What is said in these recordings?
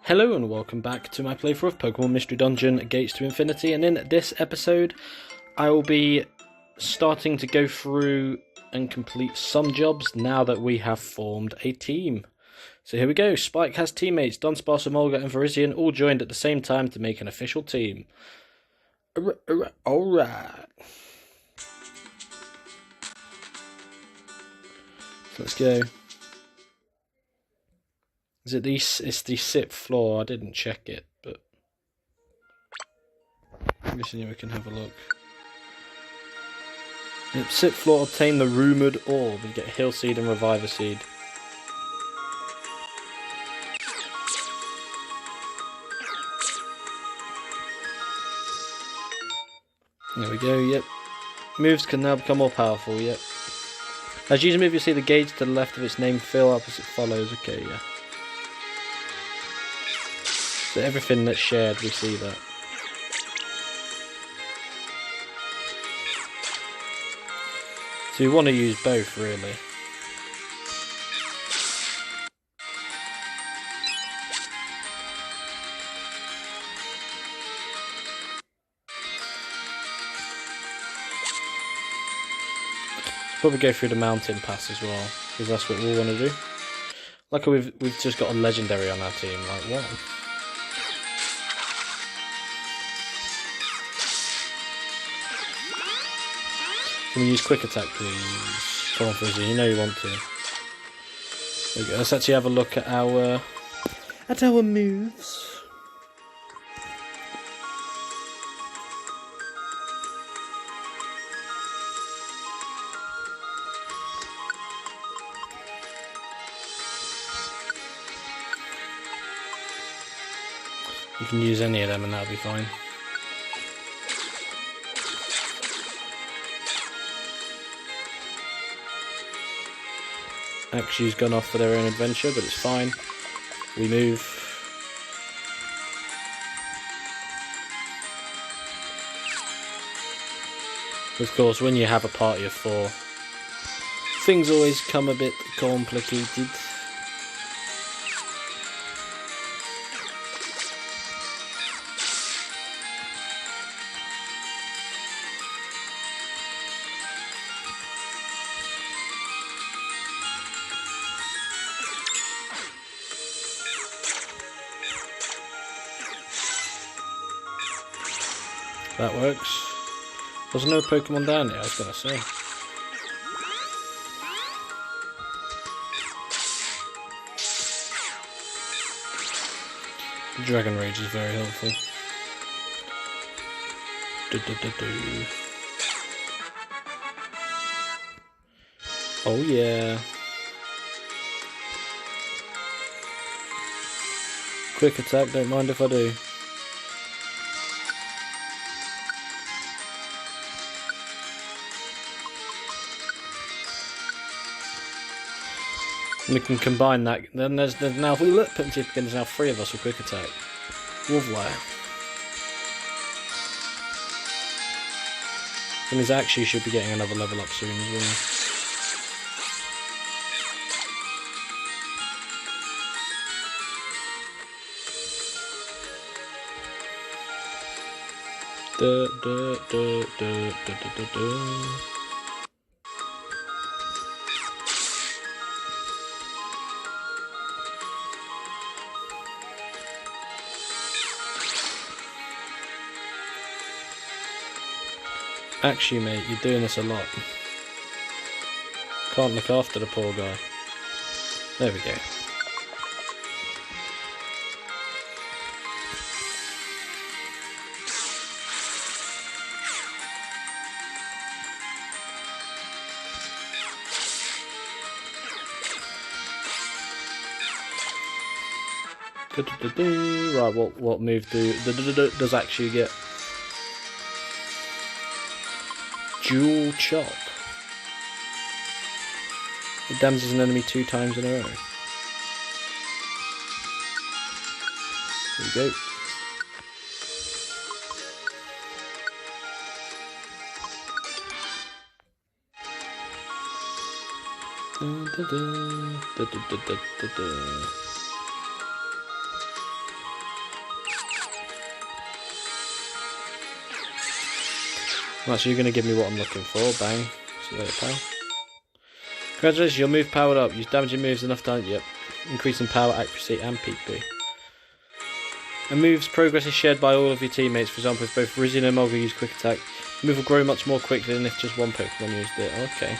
Hello and welcome back to my playthrough of Pokemon Mystery Dungeon Gates to Infinity, and in this episode I will be starting to go through and complete some jobs now that we have formed a team. So here we go. Spike has teammates Dunsparce, Emolga and Virizion all joined at the same time to make an official team. Alright. Let's go. Is it it's the SIP floor? I didn't check it, but maybe we can have a look. Yep, SIP floor, obtain the rumoured orb. You get Heal Seed and Reviver Seed. There we go, yep. Moves can now become more powerful, yep. As you move, you see the gauge to the left of its name fill up as it follows. Okay, yeah. So everything that's shared, we see that. So you want to use both, really. Probably go through the mountain pass as well, because that's what we want to do. Like we've just got a legendary on our team. Like what? Can we use quick attack, please? Come on, Frizzy, you know you want to. There we go. Let's actually have a look at our moves. You can use any of them and that'll be fine. Actually's gone off for their own adventure, but it's fine. We move. Of course, when you have a party of 4, things always come a bit complicated. That works. There's no Pokemon down here, I was going to say. The Dragon Rage is very helpful. Oh yeah. Quick attack, don't mind if I do. We can combine that. Then there's now there's now 3 of us with quick attack. Wolfwire. And he's actually should be getting another level up soon as well. Actually, mate, you're doing this a lot. Can't look after the poor guy. There we go. Right, what move does actually get? Dual Chop. It damages an enemy 2 times in a row. There we go. Right, so you're going to give me what I'm looking for. Bang. See you later, pal. Congratulations, your move powered up. Use damaging moves enough time. Yep. Increasing power, accuracy, and PP. A move's progress is shared by all of your teammates. For example, if both Rizzy and Emolga use quick attack, the move will grow much more quickly than if just one Pokemon used it. Okay.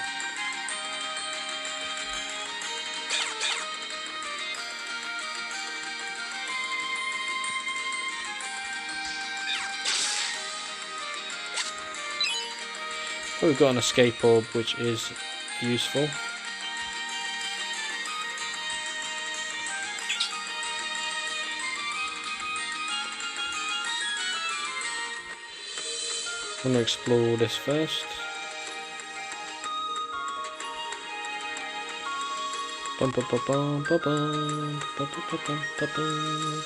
Well, we've got an escape orb, which is useful. I'm going to explore this first. Bum, bum, bum, bum, bum, bum, bum, bum, bum, bum, bum.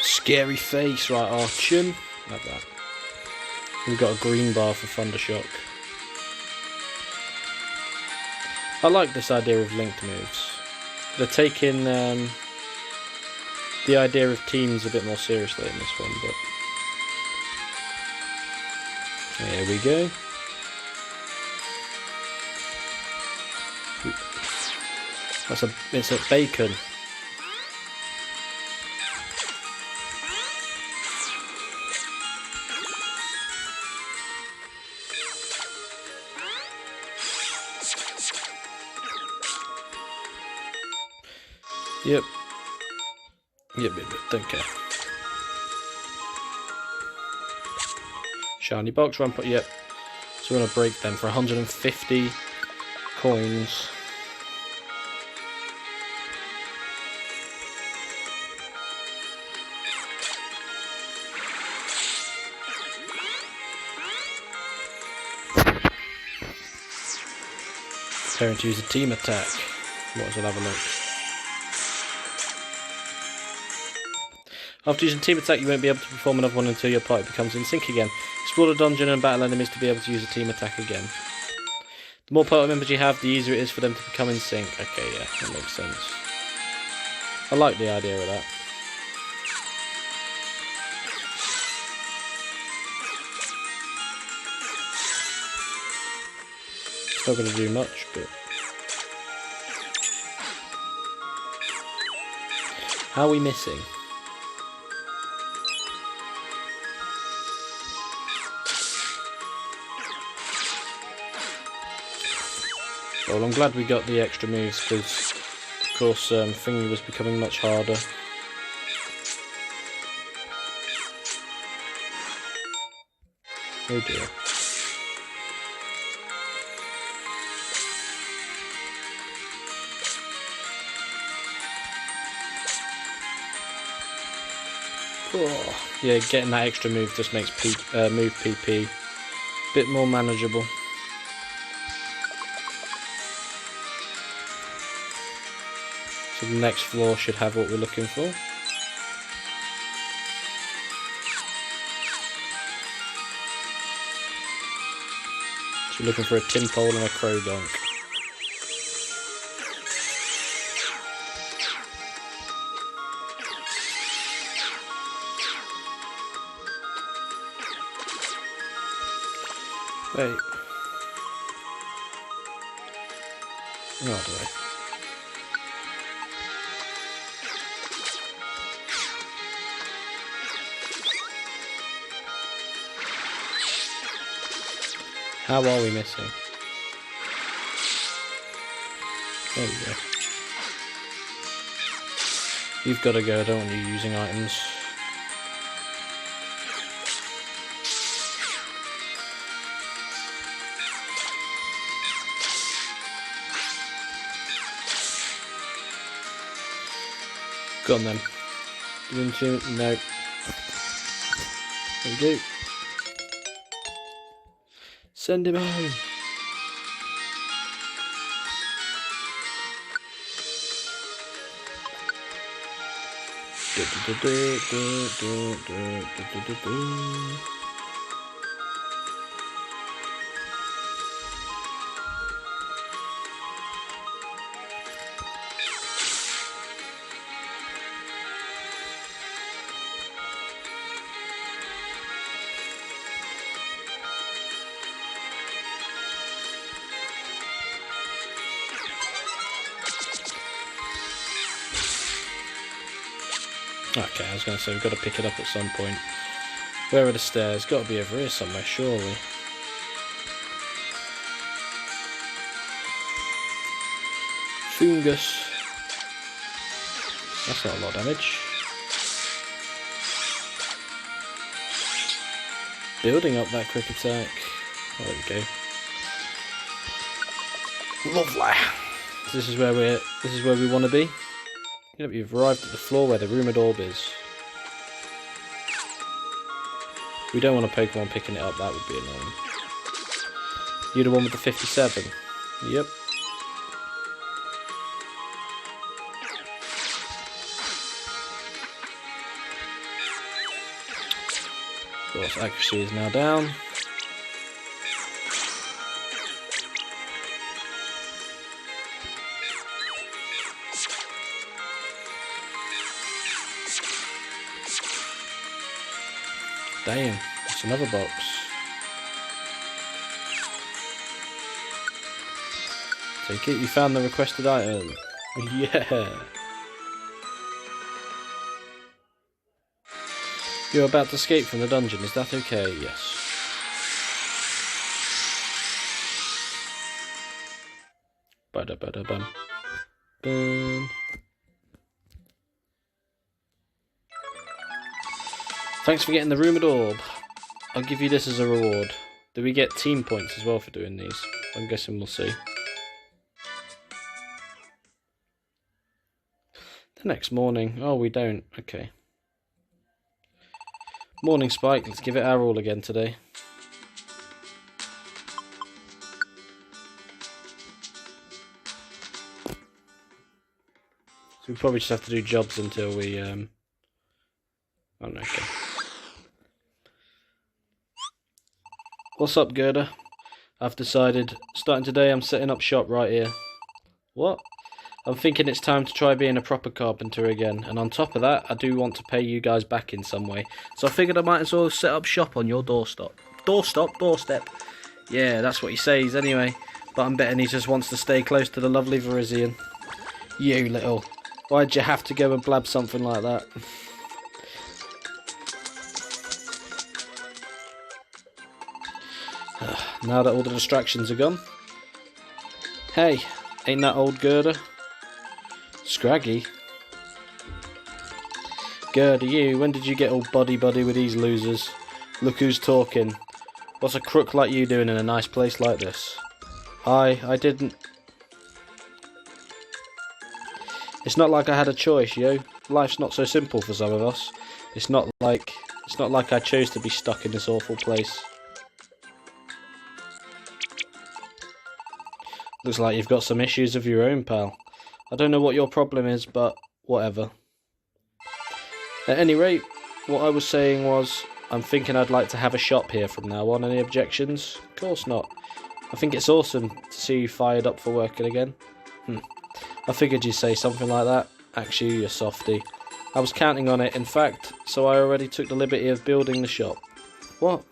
Scary face, right, Archon. Like that. We've got a green bar for Thundershock. I like this idea of linked moves. They're taking the idea of teams a bit more seriously in this one, but here we go. It's a bacon. Yep. Yep, don't care. Shiny box, run, yep. So we're going to break them for 150 coins. Preparing to use a team attack. Might as well have a look. After using team attack, you won't be able to perform another one until your party becomes in sync again. Explore the dungeon and battle enemies to be able to use a team attack again. The more party members you have, the easier it is for them to become in sync. Okay, yeah, that makes sense. I like the idea of that. It's not going to do much, but... How are we missing? Well, I'm glad we got the extra moves because, of course, Thingy was becoming much harder. Oh dear. Oh, yeah, getting that extra move just makes move PP a bit more manageable. So the next floor should have what we're looking for. So we're looking for a Tympole and a Croagunk. Wait. Oh, do I? How are we missing? There we go. You've got to go, I don't want you using items. Go on then. Get into... No. There we go. Send him home. Okay, I was going to say we've got to pick it up at some point. Where are the stairs? Got to be over here somewhere, surely. Fungus. That's not a lot of damage. Building up that quick attack. Oh, there we go. Lovely. This is where we want to be. Yep, you've arrived at the floor where the rumoured orb is. We don't want a Pokemon picking it up, that would be annoying. You're the one with the 57. Yep. Of course, accuracy is now down. Damn, that's another box. Take it, you found the requested item. Yeah. You're about to escape from the dungeon, is that okay? Yes. Ba-da-ba-da-bum. Boom. Thanks for getting the rumoured orb. I'll give you this as a reward. Do we get team points as well for doing these? I'm guessing we'll see. The next morning. Oh, we don't. Okay. Morning, Spike. Let's give it our all again today. So we probably just have to do jobs until we oh no, okay. What's up, Gerda? I've decided, starting today I'm setting up shop right here. What? I'm thinking it's time to try being a proper carpenter again, and on top of that, I do want to pay you guys back in some way. So I figured I might as well set up shop on your doorstep. Doorstep? Yeah, that's what he says anyway, but I'm betting he just wants to stay close to the lovely Virizion. You little... Why'd you have to go and blab something like that? Now that all the distractions are gone. Hey, ain't that old Gerda? Scraggy? Gerda, you, when did you get all buddy-buddy with these losers? Look who's talking. What's a crook like you doing in a nice place like this? I didn't... It's not like I had a choice, yo. Life's not so simple for some of us. It's not like I chose to be stuck in this awful place. Looks like you've got some issues of your own, pal. I don't know what your problem is, but whatever. At any rate, what I was saying was, I'm thinking I'd like to have a shop here from now on. Any objections? Of course not. I think it's awesome to see you fired up for working again. I figured you'd say something like that. Actually, you softy. I was counting on it, in fact, so I already took the liberty of building the shop. What?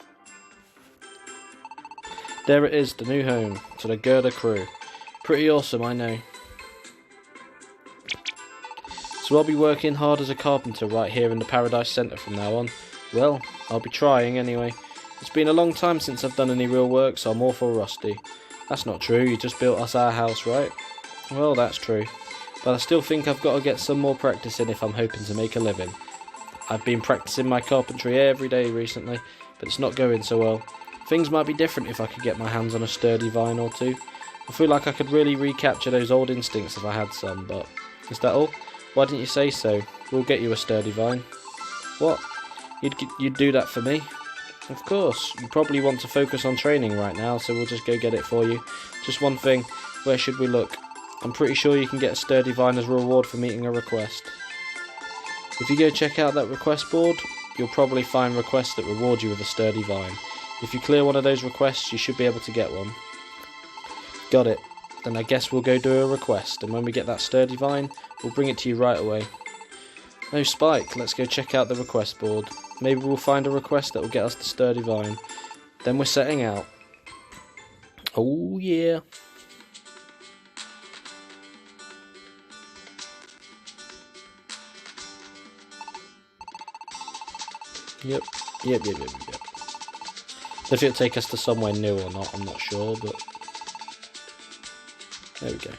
There it is, the new home to the Gerda crew. Pretty awesome, I know. So I'll be working hard as a carpenter right here in the Paradise Centre from now on. Well, I'll be trying anyway. It's been a long time since I've done any real work, so I'm awful rusty. That's not true, you just built us our house, right? Well, that's true. But I still think I've got to get some more practice in if I'm hoping to make a living. I've been practicing my carpentry every day recently, but it's not going so well. Things might be different if I could get my hands on a sturdy vine or two. I feel like I could really recapture those old instincts if I had some, but... Is that all? Why didn't you say so? We'll get you a sturdy vine. What? You'd do that for me? Of course. You probably want to focus on training right now, so we'll just go get it for you. Just one thing. Where should we look? I'm pretty sure you can get a sturdy vine as a reward for meeting a request. If you go check out that request board, you'll probably find requests that reward you with a sturdy vine. If you clear one of those requests, you should be able to get one. Got it. Then I guess we'll go do a request, and when we get that sturdy vine, we'll bring it to you right away. No, Spike, let's go check out the request board. Maybe we'll find a request that will get us the sturdy vine. Then we're setting out. Oh yeah. Yep. Yep. If it'll take us to somewhere new or not, I'm not sure, but there we go.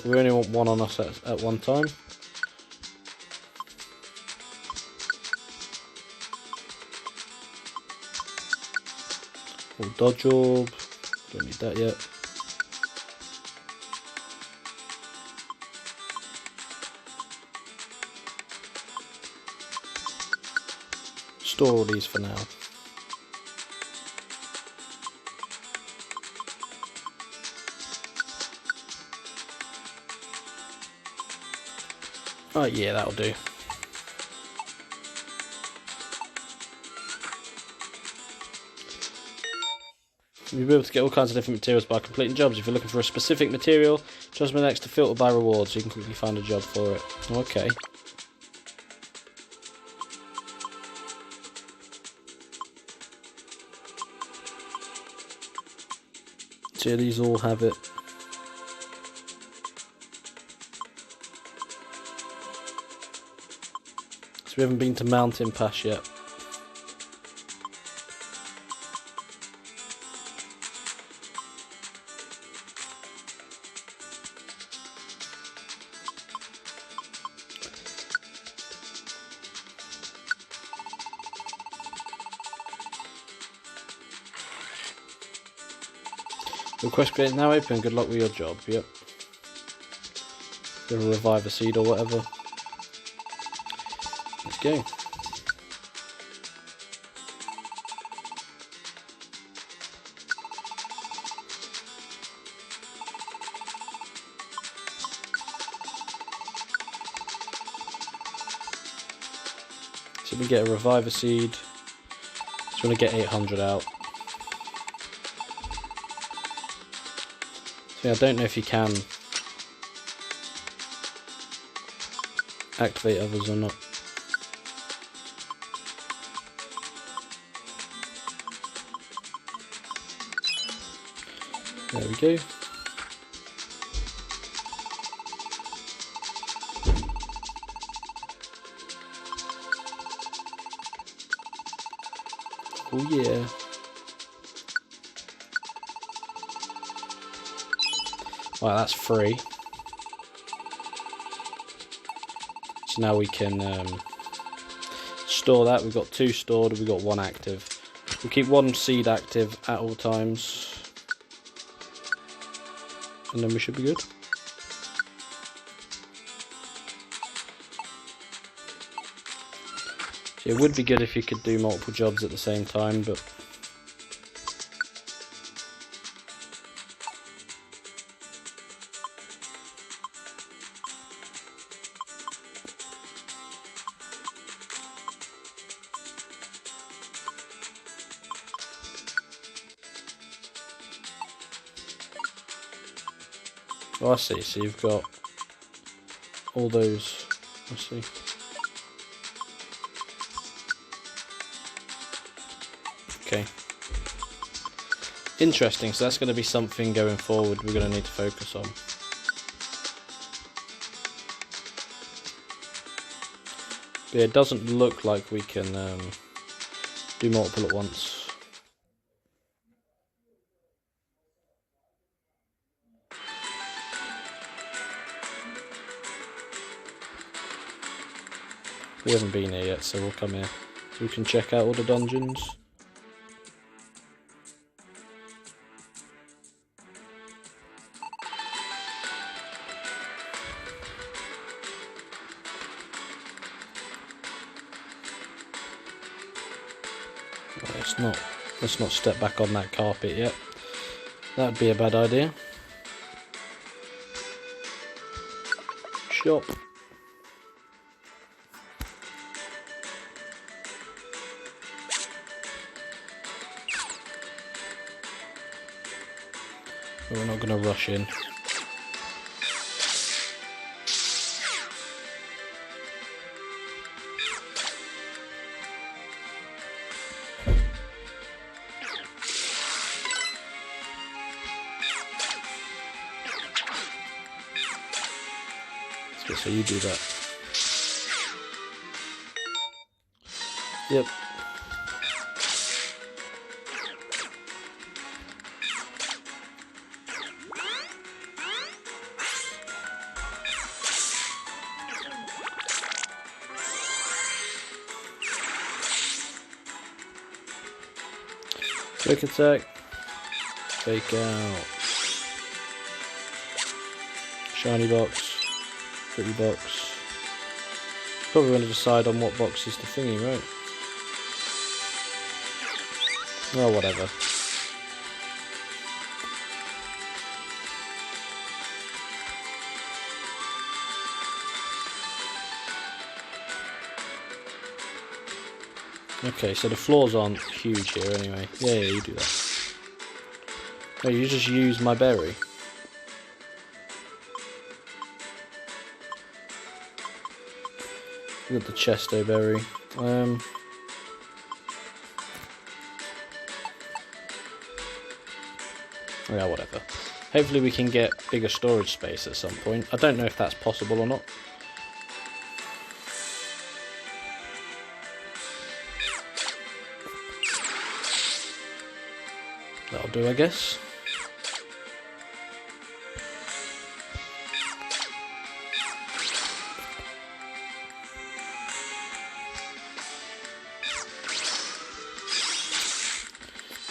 We only want one on us at one time. Dodge orb. Don't need that yet. Store all these for now. Oh yeah, that'll do. You'll be able to get all kinds of different materials by completing jobs. If you're looking for a specific material, just next to filter by reward so you can quickly find a job for it. Okay. So these all have it. So we haven't been to Mountain Pass yet. Your quest gate is now open. Good luck with your job. Yep. Give a reviver seed or whatever. Let's go. So we get a reviver seed. Just want to get 800 out. So yeah, I don't know if you can activate others or not. There we go. Oh yeah. Right, that's free. So now we can store that. We've got 2 stored, we've got 1 active. We'll keep 1 seed active at all times. And then we should be good. So it would be good if you could do multiple jobs at the same time, but oh, I see. So you've got all those. I see. Okay. Interesting. So that's going to be something going forward we're going to need to focus on. But yeah, it doesn't look like we can do multiple at once. We haven't been here yet, so we'll come here. So we can check out all the dungeons. Well, let's not step back on that carpet yet. That'd be a bad idea. Shop. We're not going to rush in. Okay, so you do that. Yep. Quick attack. Fake out. Shiny box. Pretty box. Probably want to decide on what box is the thingy, right? Oh, whatever. Okay, so the floors aren't huge here anyway. Yeah, you do that. Oh, you just use my berry. You got the Chesto berry. Yeah, whatever. Hopefully we can get bigger storage space at some point. I don't know if that's possible or not. That'll do, I guess.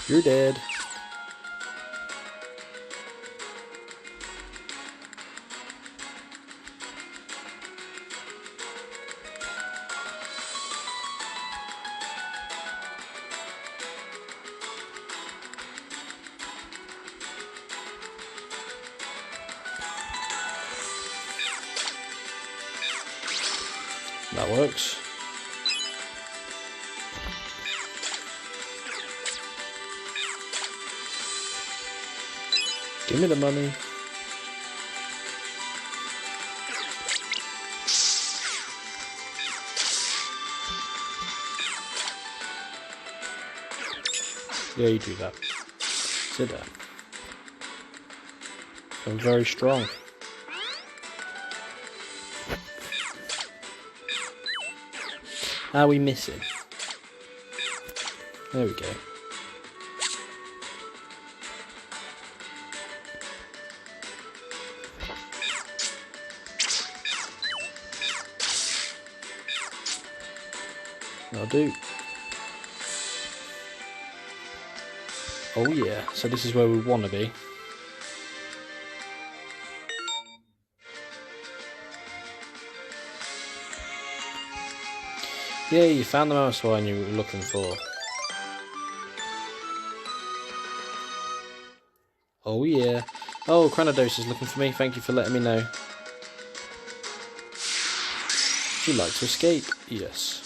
You're dead. That works. Give me the money. Yeah, you do that. Sit down. I'm very strong. How are we missing? There we go. That'll do. Oh yeah, so this is where we want to be. Yeah, you found the Mamoswine you were looking for. Oh yeah. Oh, Cranados is looking for me. Thank you for letting me know. Would you like to escape? Yes.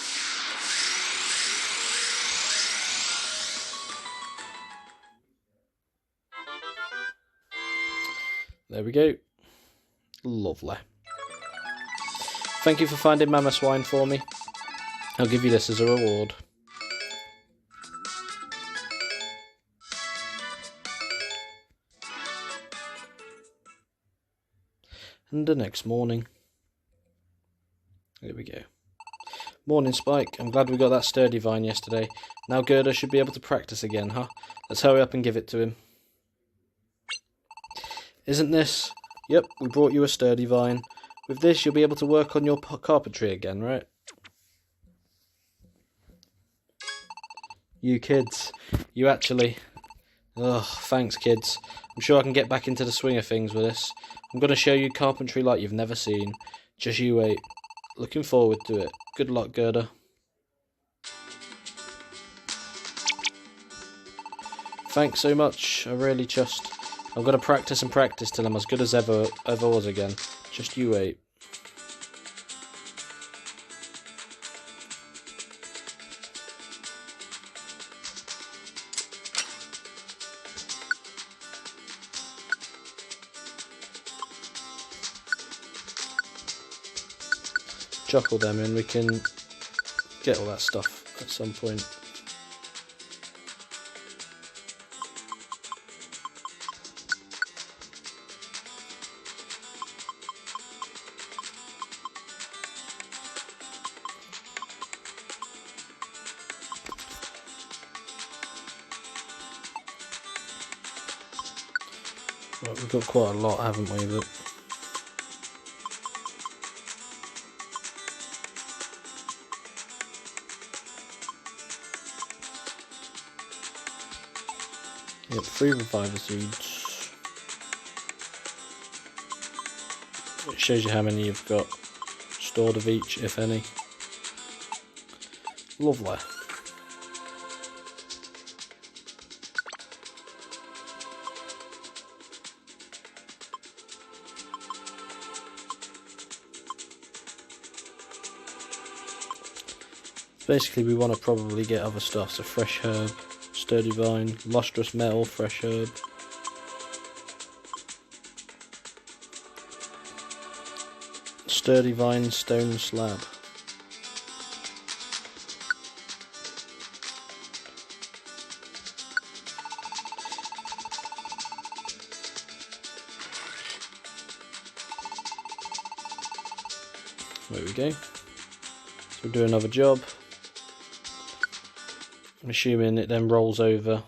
There we go. Lovely. Thank you for finding Mamoswine for me. I'll give you this as a reward. And the next morning. There we go. Morning, Spike. I'm glad we got that sturdy vine yesterday. Now Gerda should be able to practice again, huh? Let's hurry up and give it to him. Isn't this... Yep, we brought you a sturdy vine. With this, you'll be able to work on your carpentry again, right? You kids. You actually... Ugh, thanks, kids. I'm sure I can get back into the swing of things with this. I'm going to show you carpentry like you've never seen. Just you wait. Looking forward to it. Good luck, Gerda. Thanks so much. I really just... I'm going to practice and practice till I'm as good as ever was again. Just you wait. Chuckle them and we can get all that stuff at some point. Right, we've got quite a lot, haven't we? But yep, 3 reviver seeds. It shows you how many you've got stored of each, if any. Lovely. Basically, we want to probably get other stuff, so fresh herb, sturdy vine, lustrous metal, fresh herb. Sturdy vine, stone slab. There we go. So we'll do another job. I'm assuming it then rolls over.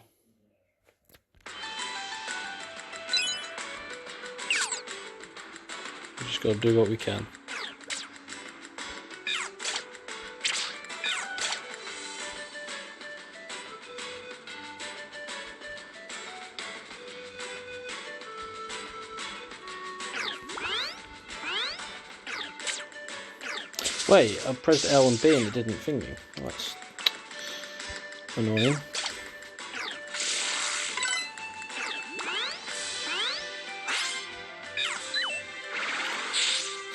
We just got to do what we can. Wait, I pressed L and B and it didn't thing me. That's annoying.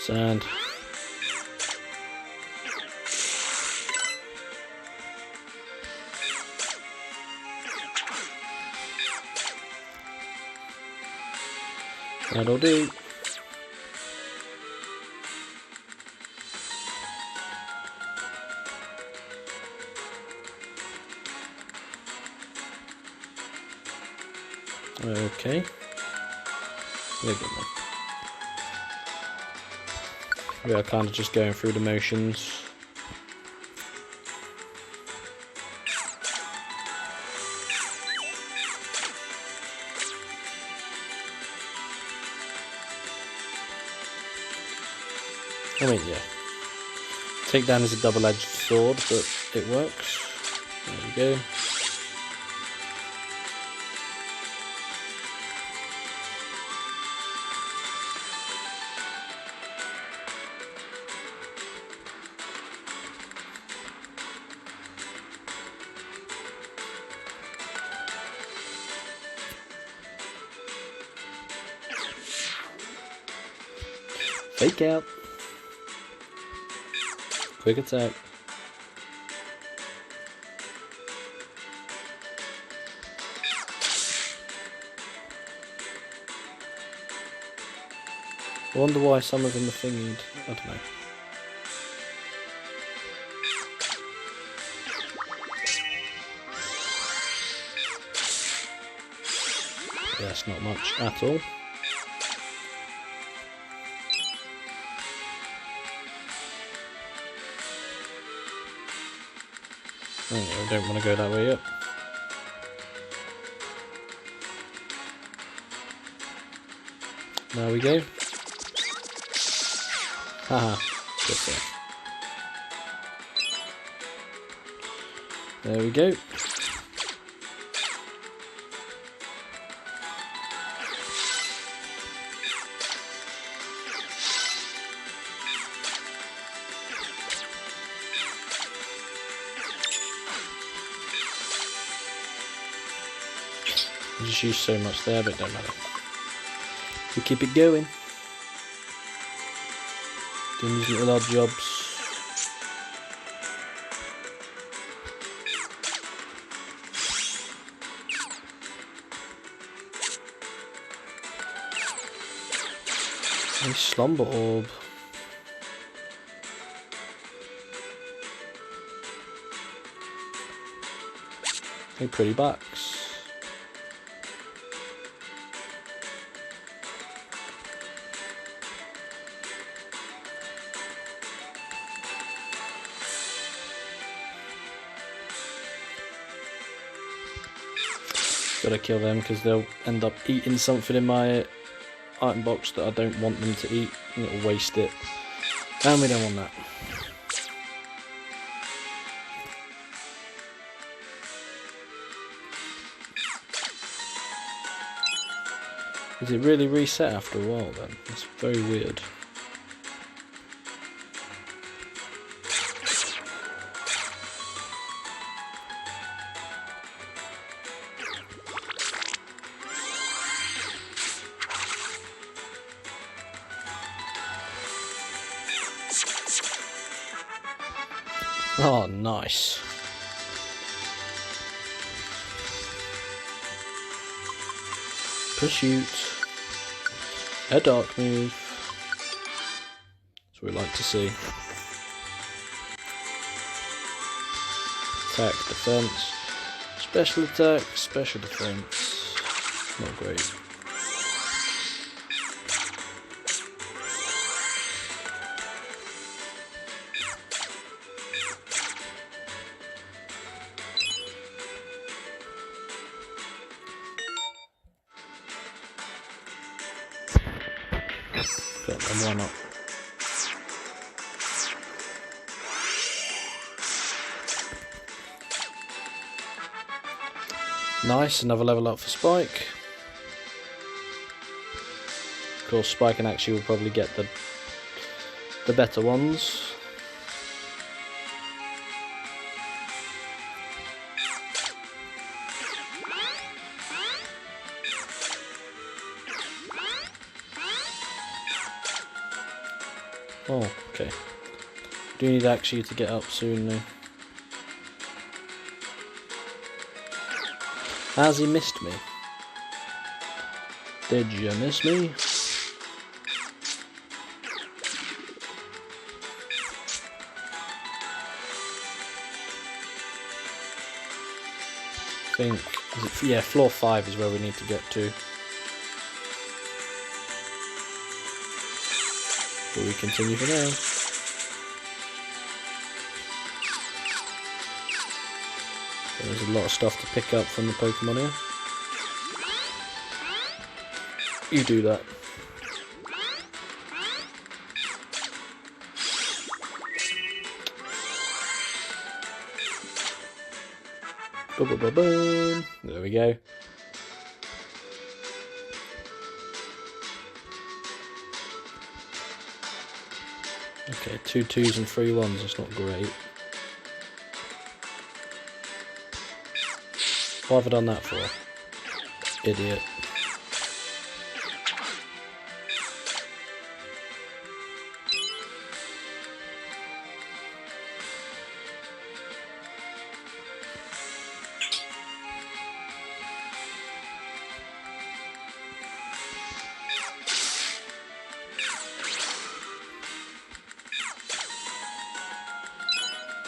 Sand. That'll do. Okay. We're good then. We are kind of just going through the motions. I mean, yeah. Takedown is a double-edged sword, but it works. There we go. Fake out. Quick attack. I wonder why some of them are thingied. I don't know. Yeah, that's not much at all. Oh, I don't want to go that way yet. There we go. Haha, good stuff. There we go. I just used so much there, but it don't matter. We keep it going. Doing these little odd jobs. A slumber orb. Hey, pretty backs. Gotta kill them because they'll end up eating something in my item box that I don't want them to eat, and it'll waste it. And we don't want that. Does it really reset after a while then? That's very weird. Oh, nice. Pursuit. A dark move. That's what we like to see. Attack, defense. Special attack, special defense. Not great. And why not? Nice, another level up for Spike. Of course, Spike and Axie will probably get the better ones. Oh, okay. Do need Axie to get up soon though. Has he missed me? Did you miss me? I think, yeah, floor 5 is where we need to get to. But we continue for now. There's a lot of stuff to pick up from the Pokemon here. You do that. Boom. There we go. Okay, 2 2s and 3 1s, that's not great. What have I done that for? Idiot.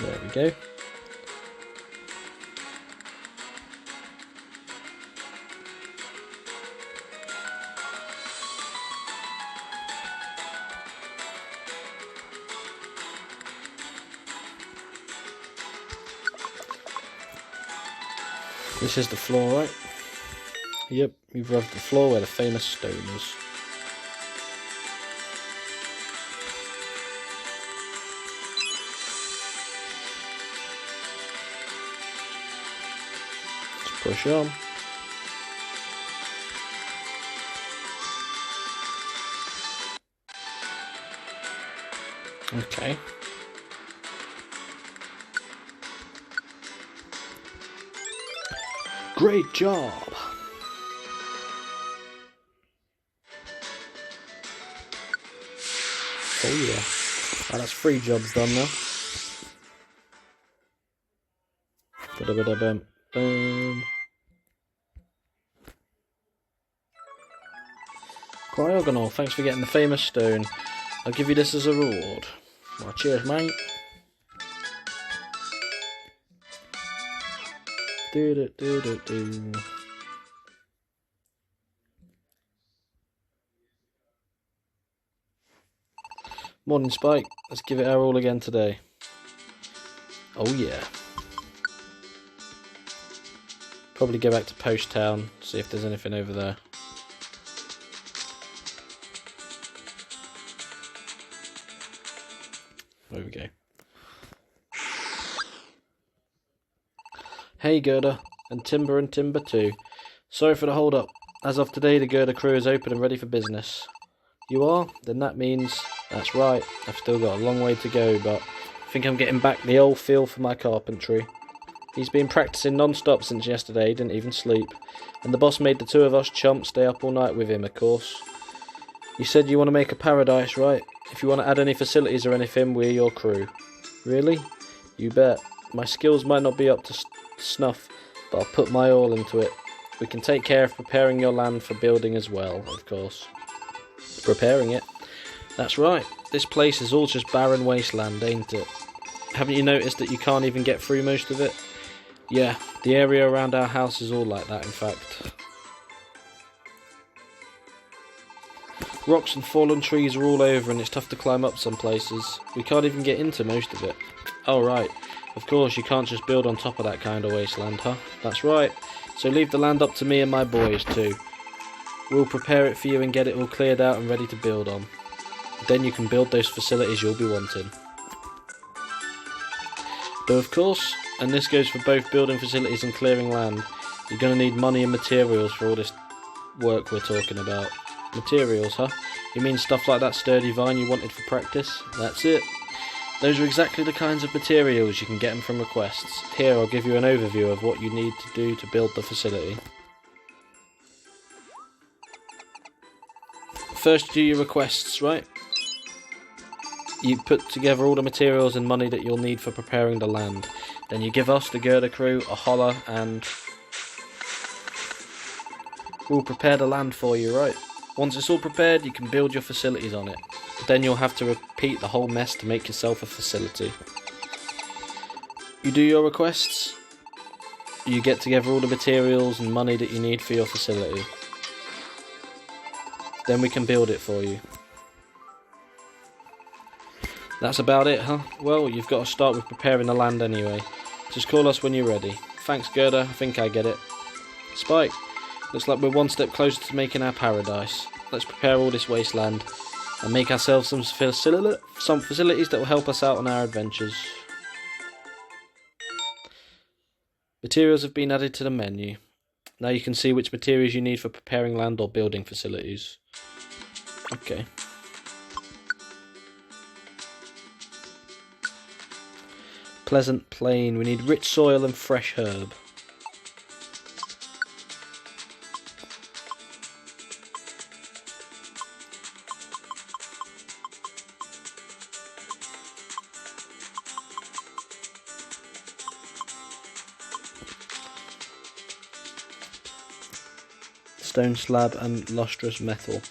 There we go. This is the floor, right? Yep, we've revved the floor where the famous stone is. Push on. Okay. Great job. Oh yeah. Oh, that's 3 jobs done now. Ba-da-ba-da-bum. Cryogonal, thanks for getting the famous stone. I'll give you this as a reward. Well, cheers, mate. Do. Morning, Spike. Let's give it our all again today. Oh yeah. Probably go back to Post Town, see if there's anything over there. There we go. Hey Gerda, and Timber too. Sorry for the hold up. As of today, the Gerda crew is open and ready for business. You are? Then that means... That's right, I've still got a long way to go, but I think I'm getting back the old feel for my carpentry. He's been practicing non-stop since yesterday, didn't even sleep. And the boss made the two of us chumps stay up all night with him, of course. You said you want to make a paradise, right? If you want to add any facilities or anything, we're your crew. Really? You bet. My skills might not be up to snuff, but I'll put my all into it. We can take care of preparing your land for building as well, of course. Preparing it? That's right. This place is all just barren wasteland, ain't it? Haven't you noticed that you can't even get through most of it? Yeah, the area around our house is all like that, in fact. Rocks and fallen trees are all over and it's tough to climb up some places. We can't even get into most of it. Oh right, of course you can't just build on top of that kind of wasteland, huh? That's right. So leave the land up to me and my boys too. We'll prepare it for you and get it all cleared out and ready to build on. Then you can build those facilities you'll be wanting. Though of course, and this goes for both building facilities and clearing land, you're going to need money and materials for all this work we're talking about. Materials, huh? You mean stuff like that sturdy vine you wanted for practice? That's it. Those are exactly the kinds of materials you can get them from requests. Here, I'll give you an overview of what you need to do to build the facility. First, do your requests, right? You put together all the materials and money that you'll need for preparing the land. Then you give us, the Gerda crew, a holler and... we'll prepare the land for you, right? Once it's all prepared, you can build your facilities on it. But then you'll have to repeat the whole mess to make yourself a facility. You do your requests, you get together all the materials and money that you need for your facility. Then we can build it for you. That's about it, huh? Well, you've got to start with preparing the land anyway. Just call us when you're ready. Thanks, Gerda, I think I get it. Spike, looks like we're one step closer to making our paradise. Let's prepare all this wasteland and make ourselves some facilities that will help us out on our adventures. Materials have been added to the menu. Now you can see which materials you need for preparing land or building facilities. Okay. Pleasant plain. We need rich soil and fresh herb. Stone slab and lustrous metal.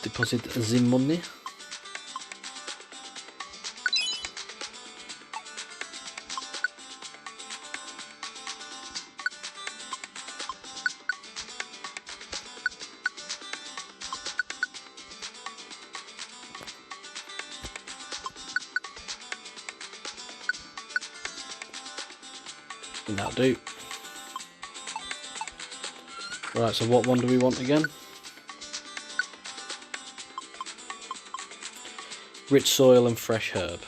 Deposit the money. That'll do. Right, so what one do we want again? Rich soil and fresh herb.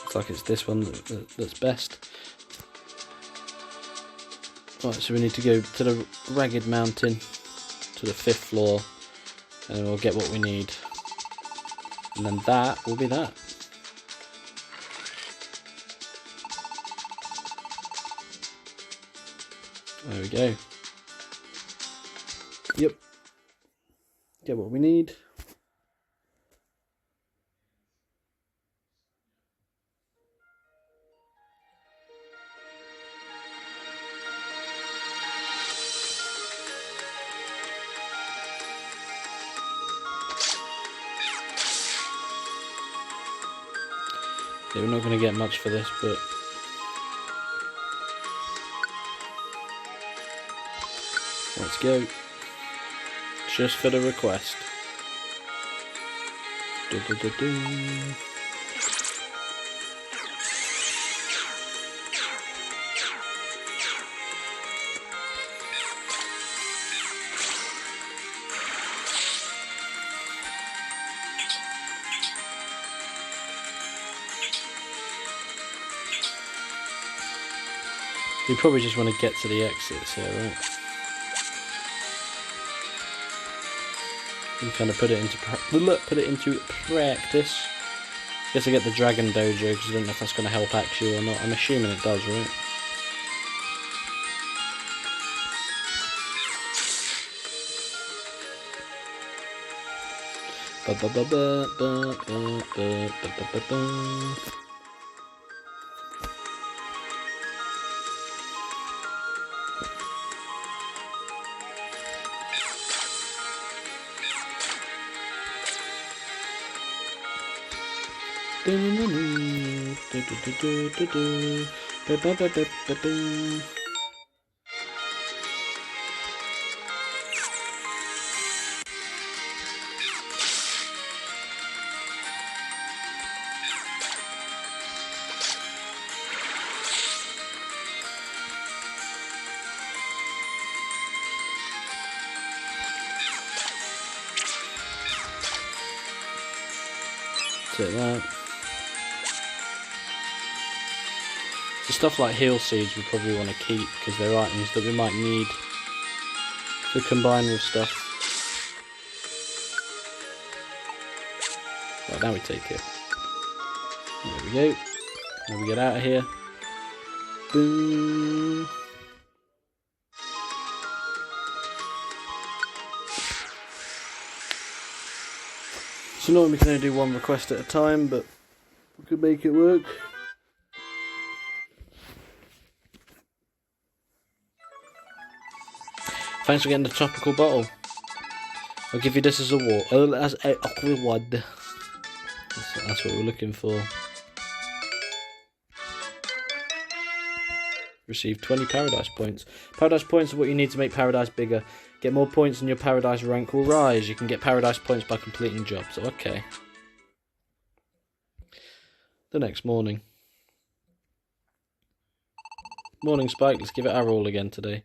Looks like it's this one that's best. Right, so we need to go to the Ragged Mountain, to the 5th floor, and we'll get what we need. And then that will be that. There we go. Yep. Get what we need. Okay, we're not going to get much for this, but... let's go. Just for the request. We probably just want to get to the exits here, right? And kind of put it into practice. Guess I get the Dragon Dojo because I don't know if that's going to help Axew or not. I'm assuming it does, right? Take that. So stuff like heal seeds we probably want to keep because they're items that we might need to combine with stuff. Right, now we take it. There we go. Now we get out of here. Boom. So normally we can only do one request at a time, but we could make it work. Thanks for getting the topical bottle. I'll give you this as a reward. That's what we're looking for. Receive 20 Paradise Points. Paradise Points are what you need to make Paradise bigger. Get more points and your Paradise rank will rise. You can get Paradise Points by completing jobs. Okay. The next morning. Morning, Spike. Let's give it our all again today.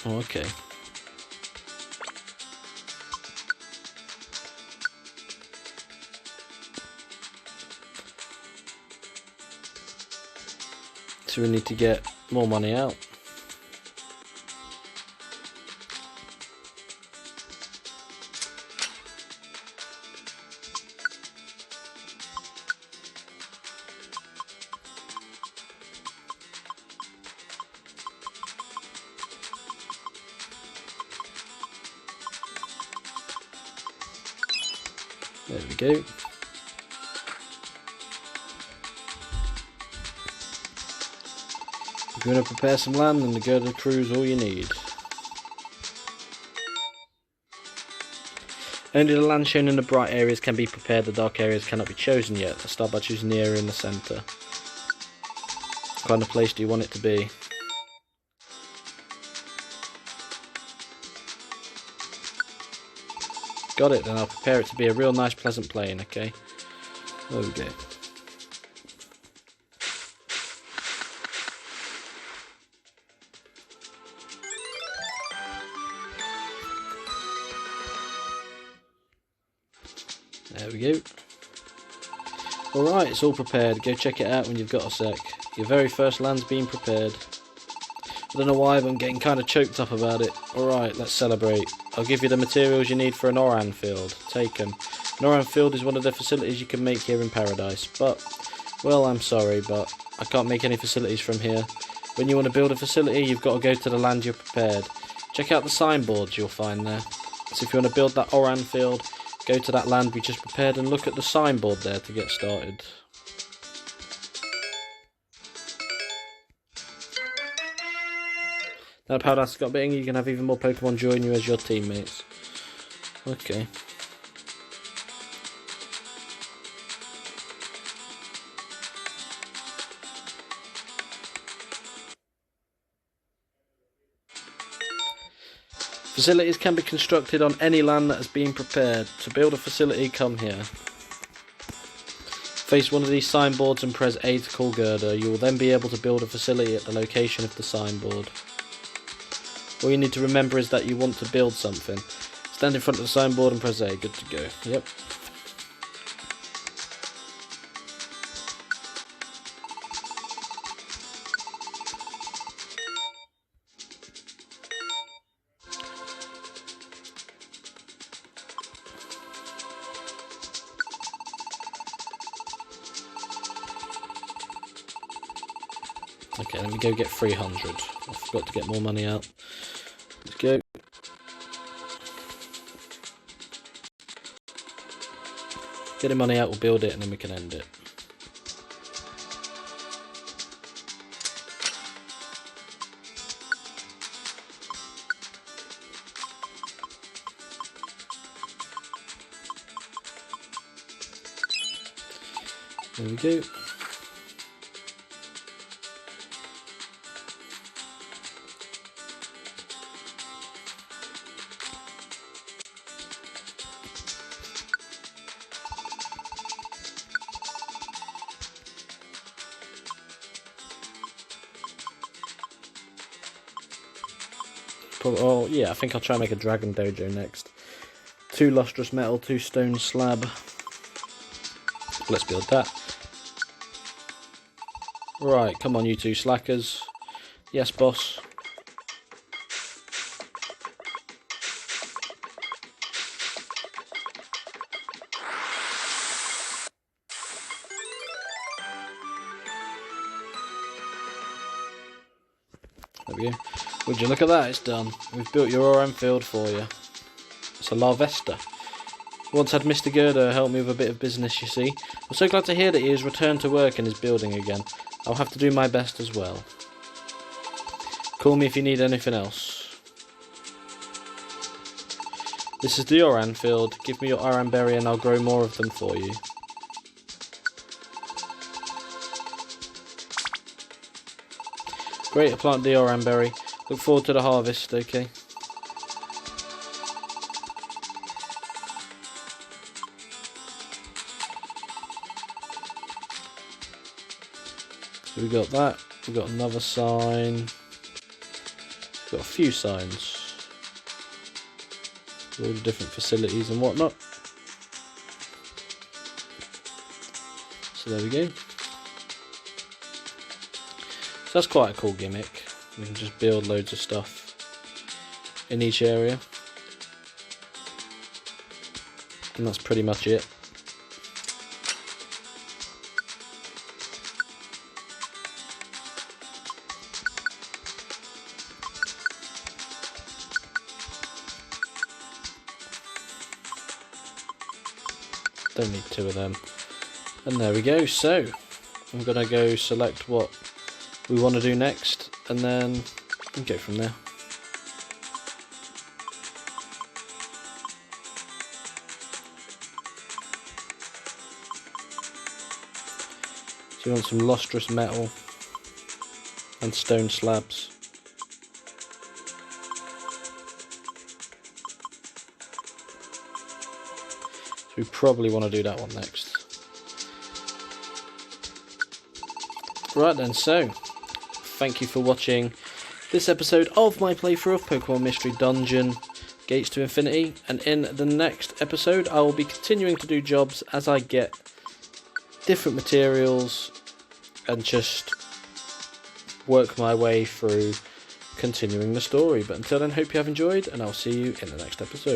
Oh, okay. So we need to get more money out. There we go. If you want to prepare some land, then the Girdle Crew is all you need. Only the land shown in the bright areas can be prepared, the dark areas cannot be chosen yet. Let's start by choosing the area in the centre. What kind of place do you want it to be? Got it, then I'll prepare it to be a real nice pleasant plain, okay? There we go. There we go. Alright, it's all prepared. Go check it out when you've got a sec. Your very first land's been prepared. I don't know why, but I'm getting kind of choked up about it. Alright, let's celebrate. I'll give you the materials you need for an Oran field. Take them. An Oran field is one of the facilities you can make here in Paradise. But, well, I'm sorry, but I can't make any facilities from here. When you want to build a facility, you've got to go to the land you're prepared. Check out the signboards you'll find there. So if you want to build that Oran field, go to that land we just prepared and look at the signboard there to get started. Now Powder's got betting, you can have even more Pokemon join you as your teammates. Okay. Facilities can be constructed on any land that has been prepared. To build a facility, come here. Face one of these signboards and press A to call Gerda. You will then be able to build a facility at the location of the signboard. All you need to remember is that you want to build something. Stand in front of the signboard and press A. Good to go. Yep. Okay, let me go get 300. I forgot to get more money out. Let's go. Getting money out, we'll build it and then we can end it. There we go. Oh yeah, I think I'll try and make a Dragon Dojo next. 2 lustrous metal, 2 stone slab. Let's build that. Right, come on you 2 slackers. Yes, boss. There we go. Would you look at that, it's done. We've built your Oran field for you. It's a Larvesta. Once had Mr. Gerda help me with a bit of business, you see. I'm so glad to hear that he has returned to work and is building again. I'll have to do my best as well. Call me if you need anything else. This is the Oran field. Give me your Oran berry and I'll grow more of them for you. Great, I planted the Oran berry. Look forward to the harvest, okay? So we got that, we got another sign, got a few signs, all the different facilities and whatnot. So there we go. So that's quite a cool gimmick. We can just build loads of stuff in each area. And that's pretty much it. Don't need 2 of them. And there we go. So I'm going to go select what we want to do next and then go from there. So you want some lustrous metal and stone slabs. So we probably want to do that one next. Right then, so thank you for watching this episode of my playthrough of Pokemon Mystery Dungeon Gates to Infinity, and in the next episode I will be continuing to do jobs as I get different materials and just work my way through continuing the story. But until then, hope you have enjoyed and I'll see you in the next episode.